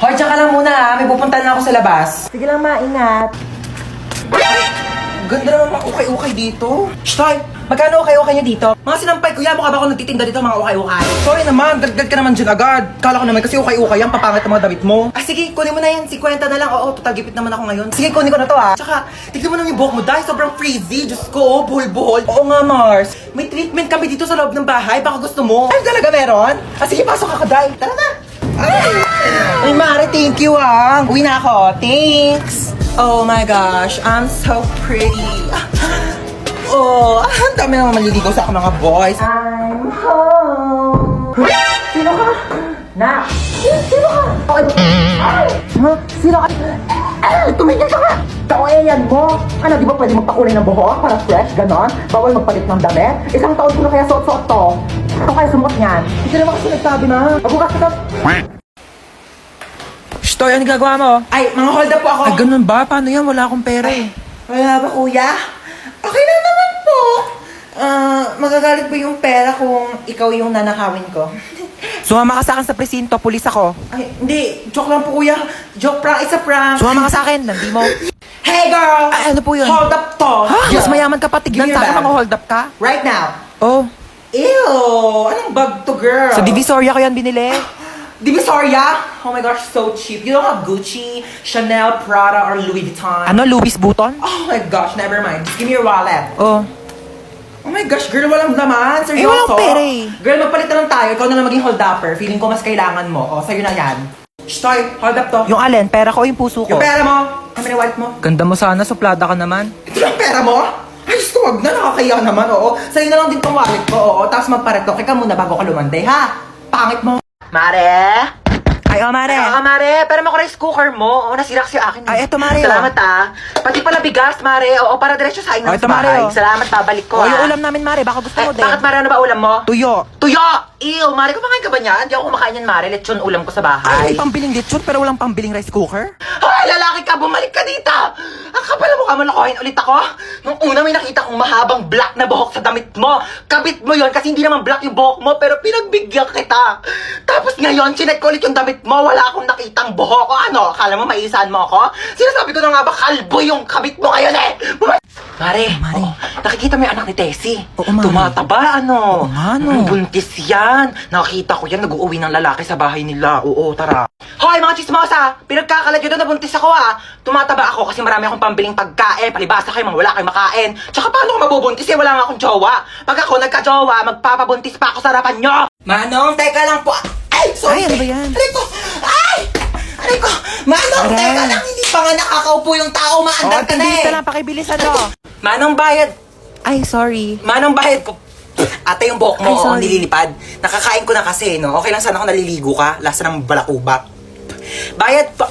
Hoy, tsaka lang muna ha. May pupuntahan na ako sa labas. Sige lang, maingat. Ganda naman mga ukay-ukay dito. Shtoy, magkano ukay-ukay nyo dito? Mga sinampay, kuya, mukha ba ako nagtitinda dito mga ukay-ukay? Sorry naman, dagdag ka naman dyan agad. Kala ko naman kasi ukay-ukay yan, papangit ang mga damit mo. Ah, sige, kunin mo na yan. 50 na lang. Oo, total gipit naman ako ngayon. Sige, kunin ko na to ha. Tsaka, tignan mo naman yung buhok mo dahil sobrang frizzy. Diyos ko, buhol-buhol. Oo nga, Mars. May treatment kami dito sa loob ng bahay. Baka gusto mo. Ay, talaga meron? Ah, sige, pasok ako, Day. Tara na. Ay, Mare, thank you ah. Uwi na ako. Thanks. Oh my gosh, I'm so pretty. Oh, ang dami naman maliligaw sa akin mga boys. I'm home. Sino ka? Na? Sino ka? Ay! Sino ka? Tumigil ka nga! Kawayan mo! Ano, di ba pwede magpakulay ng buhok para fresh, ganon? Bawal magpalit ng damit? Isang taon ko na kaya suot-suot to. Ito kaya sumuot niyan. Hindi naman kasi nagsabi na. Mabukas ka. Shtoy, ano gagawa mo? Ay, mga hold up po ako. Ay, ganun ba? Paano yan? Wala akong pera eh. Wala ba, kuya? Okay lang naman po. Magagalit po yung pera kung ikaw yung nanakawin ko. Sumama ka sa akin sa presinto, pulis ako. Ay, hindi. Joke lang po, kuya. Joke prank, it's a prank. Sumama ka sa akin, nandi mo. Hey, girl! Ay, ano po yun? Hold up to. Ha? Mas mayaman ka pa, tignan sa akin mga hold up ka. Right now. Oh. Ew! Anong bag to, girl? Sa Divisoria ko yan binili. Divisoria? Oh my gosh, so cheap. You don't have Gucci, Chanel, Prada, or Louis Vuitton. Ano, Louis Vuitton? Oh my gosh, never mind. Just give me your wallet. Oh. Oh my gosh, girl, walang laman. Seryoso? Walang pera eh. Girl, magpalit na lang tayo. Ikaw na lang maging hold-upper. Feeling ko mas kailangan mo. Oh, sa'yo na yan. Shtoy, hold up to. Yung alin? Pera ko o yung puso ko? Yung pera mo. Kami na wallet mo. Ganda mo sana, suplada ka naman. Ito lang pera mo? Ay, Diyos ko, wag na. Nakakaya naman, oo. Sa'yo na lang din tong wallet ko, oo. Tapos magparetoke ka muna bago ka lumande, ha? Pangit mo. Mare? Ay, Mare. Ay, Mare. Pero mo rice cooker mo. Oo, nasira kasi akin. Ay, eto, Mare. Salamat, Pati pala bigas, Mare. Oo, para diretso sa akin ng bahay. Salamat, babalik ko, yung ulam namin, Mare. Baka gusto mo din. Bakit, Mare? Ano ba ulam mo? Tuyo. Tuyo! Ew, Mare, kumakain ka ba niyan? Hindi ako kumakain yan, Mare. Lechon ulam ko sa bahay. Ay, pambiling lechon pero walang pambiling rice cooker? Ay, lalaki ka! Bumalik ka dito! Ang kapal mo ka, malokohin ulit ako. Nung una may nakita kong mahabang black na buhok sa damit mo. Kabit mo yon kasi hindi naman black yung buhok mo pero pinagbigyan kita. Tapos ngayon, chinek ko ulit yung damit mo. Wala akong nakitang buhok. O ano, akala mo maisahan mo ako? Sinasabi ko na nga ba, kalbo yung kabit mo ngayon eh! Mare, nakikita mo yung anak ni Tessie? Oo, Mare. Tumataba, ano? Oo, ano? Buntis yan. Nakita ko yan, nag-uuwi ng lalaki sa bahay nila. Oo, tara. Hoy, mga chismosa! Pinagkakalat yun doon, nabuntis ako Tumataba ako kasi marami akong pambiling pagkain. Palibasa kayo, mga wala kayong makain. Tsaka paano ko mabubuntis eh, wala nga akong jowa. Pag ako nagka-jowa, magpapabuntis pa ako sa harapan nyo. Manong, teka lang po. Ay, sorry. Ay, ano ba yan? Aray ko! Ay! Aray ko! Manong, teka lang, hindi pa nga nakakaupo yung tao, maandar ka na eh. Lang, pakibilis Manong bayad. Ay, sorry. Manong bayad ko. Ate, yung buhok mo, nililipad. Nakakain ko na kasi, no? Okay lang sana kung naliligo ka. Lasa ng balakubak. Bayad pa.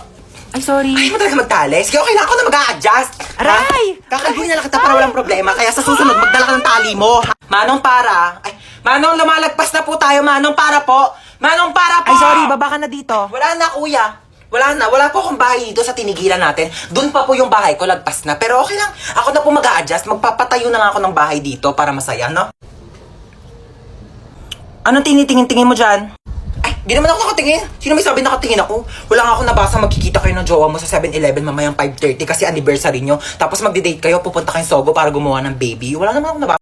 Ay, sorry. Ay, mo talaga magtali. Sige, okay lang ako na mag-a-adjust. Aray! Kakalbuhin na lang kita para walang problema. Kaya sa susunod, magdala ka ng tali mo. Manong para. Ay, Manong, lumalagpas na po tayo. Manong para po. Manong para po. Ay, sorry. Baba ka na dito. Wala na, kuya. Wala na. Wala po akong bahay dito sa tinigilan natin. Doon pa po yung bahay ko. Lagpas na. Pero okay lang. Ako na po mag-a-adjust. Magpapatayo na nga ako ng bahay dito para masaya, no? Anong tinitingin-tingin mo dyan? Ay, di naman ako nakatingin. Sino may sabi nakatingin ako? Wala nga ako nabasa magkikita kayo ng jowa mo sa 7-Eleven mamayang 5:30 kasi anniversary nyo. Tapos magde-date kayo, pupunta kayong Sogo para gumawa ng baby. Wala naman ako nabasa.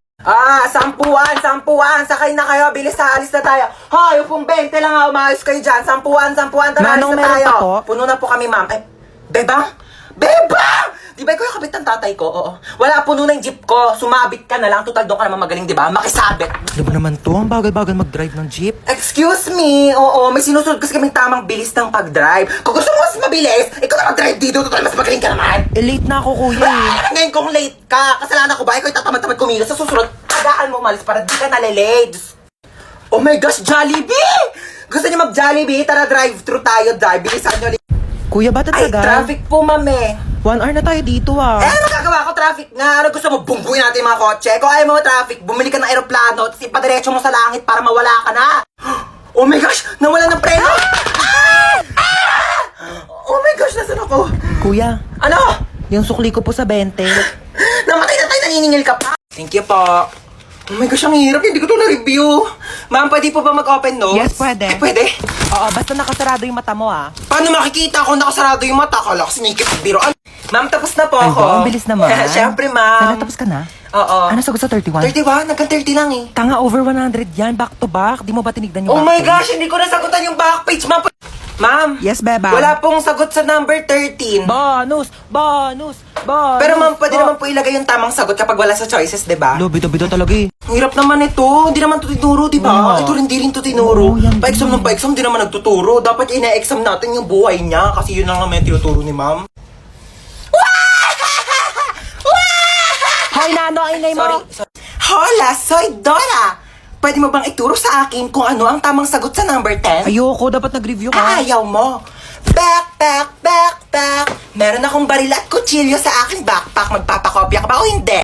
Sampuan. Sakay na kayo. Bilis na, alis na tayo. Hoy, upong 20 lang umayos kayo dyan. Sampuan. Tara, alis na tayo. Puno na po kami, ma'am. Ay, Bebang! Di ba ikaw yung kabit ng tatay ko? Oo. Wala, puno na yung jeep ko. Sumabit ka na lang. Total doon ka naman magaling, di ba? Makisabit. Ano ba naman to? Ang bagal-bagal mag-drive ng jeep. Excuse me. Oo, may sinusunod kasi kaming tamang bilis ng pag-drive. Kung gusto mo mas mabilis, ikaw na mag-drive dito. Total, mas magaling ka naman. Late na ako, kuya. Ngayon kung late ka, kasalanan ko ba? Ikaw yung tatamad-tamad kumilos. Sa susunod, tagaan mo umalis para di ka nalilate. Oh my gosh, Jollibee! Gusto niyo mag-Jollibee? Tara, drive-thru tayo, drive. Bilisan nyo. Kuya, ba't ang tagal? Ay, traffic po, mame. 1 hour na tayo dito, ano magagawa ko? Traffic nga. Ano gusto mo? Bungbuin natin yung mga kotse. Kung ayaw mo traffic, bumili ka ng aeroplano, tapos ipadiretso mo sa langit para mawala ka na. Oh my gosh! Nawala ng preno! Oh my gosh! Nasaan ako? Kuya. Ano? Yung sukli ko po sa 20. Namatay na tayo, naniningil ka pa. Thank you po. Oh my gosh, ang hirap. Hindi ko to na-review. Ma'am, pwede po ba mag-open notes? Yes, pwede. Ay, pwede? Oo, basta nakasarado yung mata mo, ah. Paano makikita kung nakasarado yung mata? Kala ko sinikip biroan. Ma'am, tapos na po ako. Ang bilis naman. Siyempre, ma'am. Tapos ka na? Oo. Ano sagot sa 31? 31? Nagkan 30 lang eh. Tanga, over 100 yan. Back to back. Di mo ba tinignan yung Oh back my page? gosh, hindi ko nasagutan yung back page, ma'am. Ma'am. Yes, beba. Wala pong sagot sa number 13. Bonus! Bonus! Bonus! Pero ma'am, pwede naman po ilagay yung tamang sagot kapag wala sa choices, di ba? Lo, bito-bito talaga eh. Ang hirap naman ito. Hindi naman ito tinuro, di ba? Oo. Ito hindi rin ito tinuro. Oo, yan Pa-exam ng pa-exam, di naman nagtuturo. Dapat ina-exam natin yung buhay niya kasi yun lang naman yung tinuturo ni ma'am. Hoy, Nano, ang ingay mo! Sorry. Hola, soy Dora! Pwede mo bang ituro sa akin kung ano ang tamang sagot sa number 10? Ayoko, dapat nag-review ka. Ayaw mo. Backpack. Meron akong baril at kutsilyo sa aking backpack. Magpapakopya ka ba o hindi?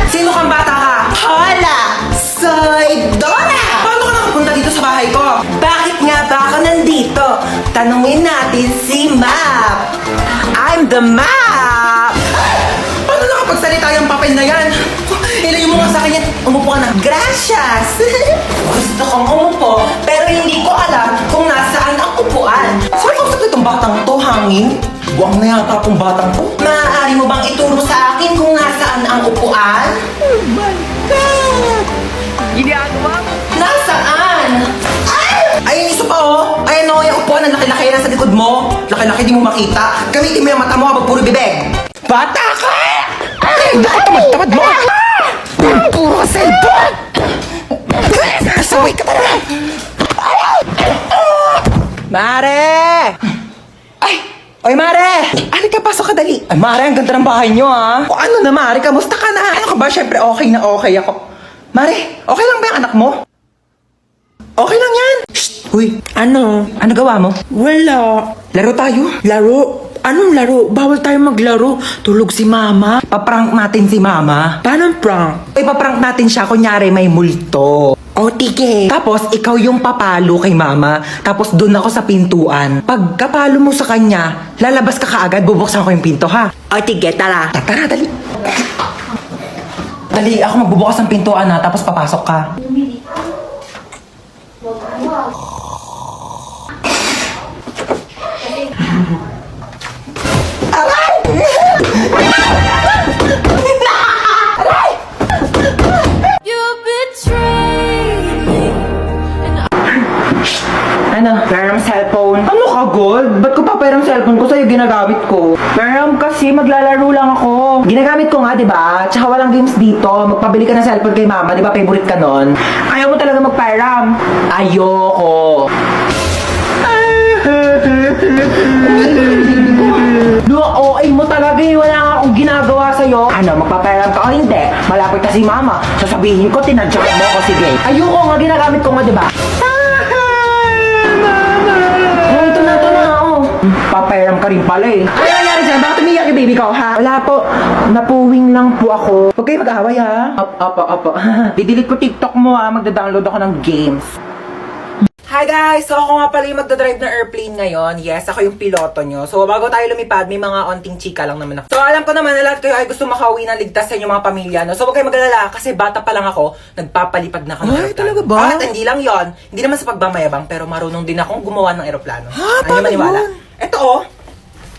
Sino kang bata ka? Hola! Soy Dora! Paano ka nakapunta dito sa bahay ko? Bakit nga ba ako nandito? Tanungin natin si Map! I'm the Map! Paano nakapagsalita yung papel na yan? Ilayo mo nga sa akin yan. Umupo ka na. Gracias! Gusto kong umupo, pero hindi ko alam kung nasaan ang upuan. Sorry kung sakit itong batang to, hangin. Buwang na yata akong batang to. Maaari mo bang ituro sa akin kung nasaan ang upuan? Oh my God! Ginagawa mo? Nasaan? Ay, isa pa oh. Ayan o, yung upuan na laki-laki na sa likod mo. Laki-laki di mo makita. Gamitin mo yung mata mo habang puro bibig. Bata ka! Ay, tamad mo! Puro ka cellphone! Asaway ka talaga! Mare! Ay! Oy, Mare! Halika, pasok ka dali. Ay, Mare, ang ganda ng bahay nyo, ha? O ano na, Mare? Kamusta ka na? Ano ka ba? Siyempre, okay na okay ako. Mare, okay lang ba yung anak mo? Okay lang yan. Shh! Uy, Ano? ano gawa mo? Wala. Laro tayo? Laro? Anong laro? Bawal tayo maglaro. Tulog si mama. Paprank natin si Mama. Paano ang prank? Ipaprank natin siya, kunyari may multo. O, tige. Tapos, ikaw yung papalo kay Mama. Tapos, doon ako sa pintuan. Pag kapalo mo sa kanya, lalabas ka kaagad, bubuksan ko yung pinto, ha? O, tige, tara. Tara, dali. Dali, ako magbubukas ng pintuan, ha? Tapos, papasok ka. Ano? Pero cellphone. Ano ka, Gold? Ba't ko papayaram cellphone ko sa'yo ginagamit ko? Pero kasi maglalaro lang ako. Ginagamit ko nga, di ba? Tsaka walang games dito. Magpabili ka ng cellphone kay Mama, di ba? Favorite ka nun. Ayaw mo talaga magparam. Ayoko. OA mo talaga eh. Wala nga akong ginagawa sa'yo. Ano, magpapayaram ka o hindi? Malapit na si Mama. Sasabihin ko, tinadyak mo ko. Sige. Ayoko nga, ginagamit ko nga, di ba? Oh, ito na, oh. Papayaram ka rin pala eh. Ano nangyari dyan? Bakit umiyak yung baby ko, ha? Wala po. Napuwing lang po ako. Huwag kayo mag-away, ha? Opo. Didelete ko TikTok mo, ha? Magda-download ako ng games. Hi guys! So ako nga pala yung magdadrive ng airplane ngayon. Yes, ako yung piloto nyo. So bago tayo lumipad, may mga onting chika lang naman ako. So alam ko naman na lahat kayo ay gusto makauwi ng ligtas sa inyong mga pamilya. No? So huwag kayo mag-alala kasi bata pa lang ako, nagpapalipad na ako ng Ay, aeroplano. talaga ba? At hindi lang yon, hindi naman sa pagmamayabang, pero marunong din akong gumawa ng aeroplano. Ha? Ano Paano maniwala? yun? Ito oh!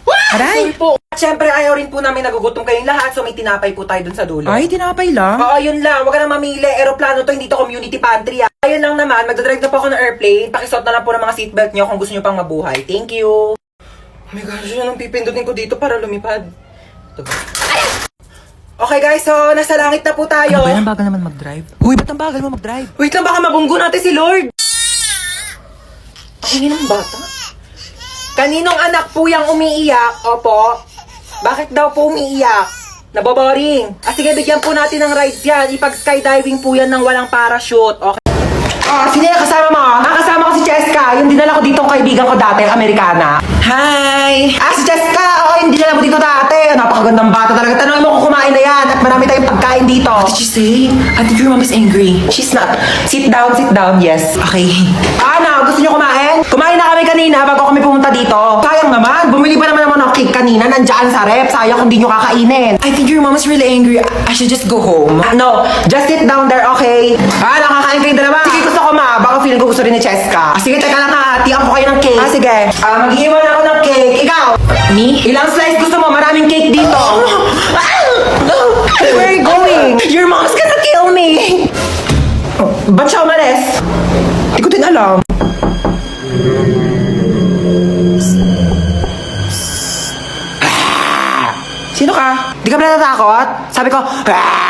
Aray! Sorry po. At syempre ayaw rin po namin nagugutom kayong lahat, so may tinapay po tayo dun sa dulo. Ay, tinapay lang. Oo, yun lang. Huwag ka na mamili. Aeroplano to, hindi to community pantry. Ah. Ayun lang naman, magdadrive na po ako ng airplane. Pakisuot na lang po ng mga seatbelt nyo kung gusto nyo pang mabuhay. Thank you. Oh my gosh, yun ang pipindutin ko dito para lumipad. Ito ba? Okay guys, so nasa langit na po tayo. Ano ba yan? Ang bagal naman mag-drive. Uy, ba't ang bagal mo mag-drive? Wait lang, baka mabunggo natin si Lord. Ang ingin ng bata. Kaninong anak po yung umiiyak? Opo. Bakit daw po umiiyak? Naboboring. Sige, bigyan po natin ng rides yan. Ipag-skydiving po yan ng walang parachute. Okay. Oh, sino yung kasama mo? Kasama ko si Cheska. Yung dinala ko ditong kaibigan ko dati, Amerikana. Hi! Si Cheska! Oo, yung dinala mo dito dati. Napakagandang bata talaga. Tanongin mo kung kumain na yan at marami tayong pagkain dito. What did you say? I think your mom is angry. She's not. Sit down, yes. Okay. Ano, gusto niyo kumain? Kumain na kami kanina bago kami pumunta dito. Sayang naman, bumili pa naman ng cake kanina. Nandiyan sa rep. Sayang kung di nyo kakainin. I think your mom is really angry. I should just go home. No, just sit down there, okay? Nakakain kayo dalawa. Sige, gusto ko baka feeling ko gusto rin ni Cheska. Sige, teka lang ha. Tiyan ko kayo ng cake. Sige. Mag-iwan ako ng cake. Ikaw? Me? Ilang slice gusto mo? Maraming cake dito. Where are you going? Your mom's gonna kill me. Ba't siya umalis? Hindi ko din alam. Sino ka? Di ka ba natatakot? Sabi ko,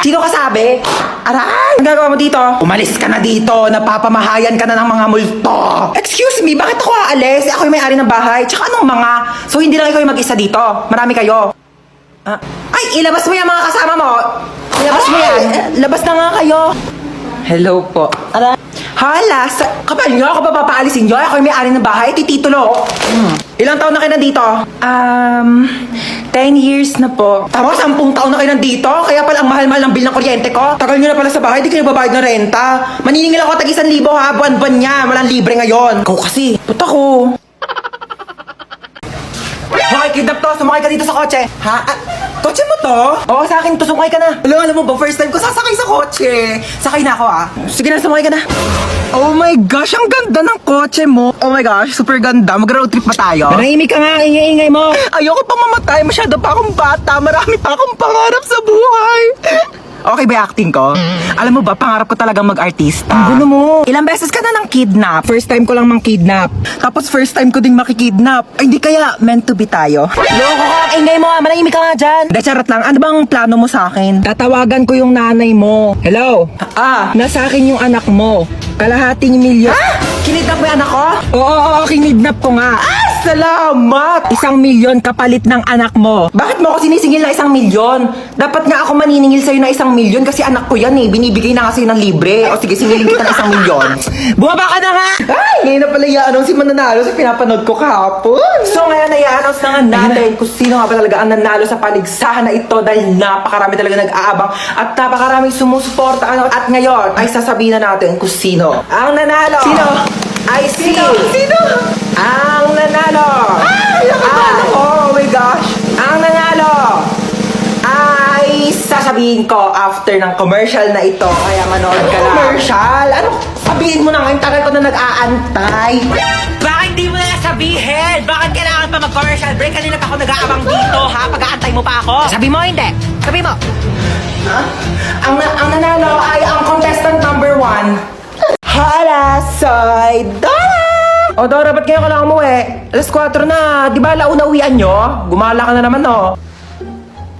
sino ka sabi? Aray! Ang gagawa mo dito? Umalis ka na dito. Napapamahayan ka na ng mga multo. Excuse me, bakit ako aalis? Ako yung may-ari ng bahay. Tsaka anong mga? So hindi lang ikaw yung mag-isa dito. Marami kayo. Ay, ilabas mo yung mga kasama mo. Ilabas mo yan. Labas na nga kayo. Hello po. Aray. Hala, kapal nyo, ako ba papaalisin nyo? Ako yung may-ari ng bahay, titulo. Ilang taon na kayo nandito? 10 years na po. Tama, 10 taon na kayo nandito? Kaya pala ang mahal-mahal ng bill ng kuryente ko? Tagal nyo na pala sa bahay, di kayo babayad ng renta. Maniningil ako tag 1,000 ha, buwan-buwan niya. Walang libre ngayon. Ikaw kasi. Puta ko. Hoy, kidnap to. Sumakay ka dito sa kotse. Ha? Kotse mo to? Oo, sa akin to. Sumakay ka na. Alam mo ba, first time ko sasakay sa kotse. Sakay na ako Sige na, sumakay ka na. Oh my gosh, ang ganda ng kotse mo. Oh my gosh, super ganda. Mag-road trip pa tayo. Manahimik ka nga, ingay-ingay mo. Ayoko pa mamatay. Masyado pa akong bata. Marami pa akong pangarap sa buhay. Okay ba yung acting ko? Alam mo ba, pangarap ko talagang mag-artista. Ang gulo mo. Ilang beses ka na nang kidnap. First time ko lang mang kidnap. Tapos first time ko ding makikidnap. Ay, hindi kaya meant to be tayo. Loko ka, ingay mo manahimik ka nga dyan. De, charot lang. Ano bang plano mo sa akin? Tatawagan ko yung nanay mo. Hello? Nasa akin yung anak mo. Kalahating milyon. Kinidnap mo yung anak ko? Oo, kinidnap ko nga. Salamat! 1 milyon kapalit ng anak mo. Bakit mo ako sinisingil na 1 milyon? Dapat nga ako maniningil sa'yo na 1 milyon kasi anak ko yan Binibigay na nga sa'yo ng libre. O sige, singilin kita ng 1 milyon. Bumaba ka na nga! Ay, ngayon na pala i-announce si Mananalo sa pinapanood ko kahapon. So ngayon na i-announce na nga natin kung sino nga ba talaga ang nanalo sa paligsahan na ito dahil napakarami talaga nag-aabang at napakaraming sumusuporta. At ngayon ay sasabihin na natin kung sino ang nanalo. Sino? Ay, sino? Ang nanalo! Oh my gosh! Ang nanalo ay sasabihin ko after ng commercial na ito. Kaya manood ka lang. Commercial? Ano? Sabihin mo na ngayon, tagal ko na nag-aantay. Bakit di mo na sabihin? Bakit kailangan pa mag-commercial break? Kanina pa ako nag-aabang dito, ha? Pag-aantay mo pa ako. Sabi mo, hindi. Sabi mo. Ang nanalo ay ang contestant number 1. Hala, soy Dora! O Dora, ba't ngayon ka lang umuwi? Alas 4 na. Di ba launa uwian nyo? Gumala ka na naman,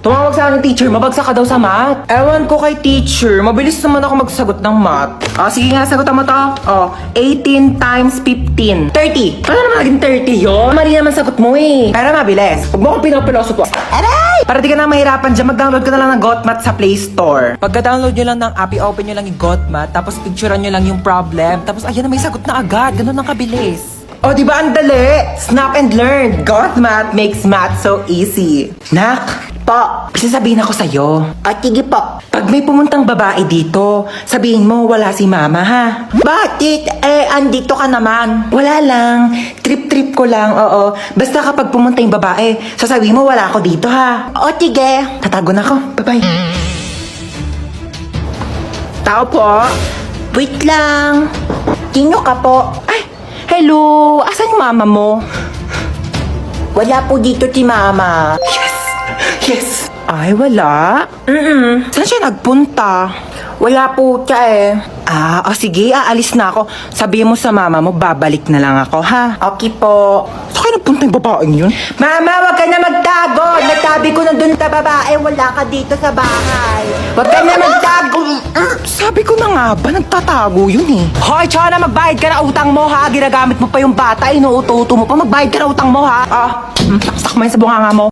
Tumawag sa akin teacher, mabagsak ka daw sa math. Ewan ko kay teacher, mabilis naman ako magsagot ng math. Sige nga, sagutan mo to. 18 times 15. 30. Paano naman naging 30 yun? Mali naman sagot mo Pero mabilis. Huwag mo akong pinapilosopo. Aray! Para di ka na mahirapan dyan, mag-download ka na lang ng GotMath sa Play Store. Pagka-download nyo lang ng app, i-open nyo lang yung GotMath, tapos picturean nyo lang yung problem, tapos ayan na may sagot na agad. Ganun ang kabilis. Di ba ang dali? Snap and learn. GotMath makes math so easy. Nak, po, sasabihin ako sa'yo. Sige po. Pag may pumuntang babae dito, sabihin mo wala si mama ha. Bakit? Andito ka naman. Wala lang. Trip-trip ko lang, oo. Basta kapag pumunta yung babae, sasabihin mo wala ako dito ha. Sige. Tatago na ako. Bye-bye. Tao po. Wait lang. Sino ka po? Ay, hello. Asan yung mama mo? Wala po dito si mama. Yes! Ay, wala? Saan siya nagpunta? Wala po siya sige, aalis na ako. Sabihin mo sa mama mo, babalik na lang ako, ha? Okay po. Saan kayo nagpunta yung babaeng yun? Mama, wag ka na magtago! Nagtabi ko na dun sa babae, wala ka dito sa bahay. Wag ka na magtago! Sabi ko na nga ba, nagtatago yun Hoy, Chona, magbayad ka na utang mo, ha? Ginagamit mo pa yung bata, inuuto-uto mo pa. Magbayad ka na utang mo, ha? Saksak mo yun sa bunganga mo.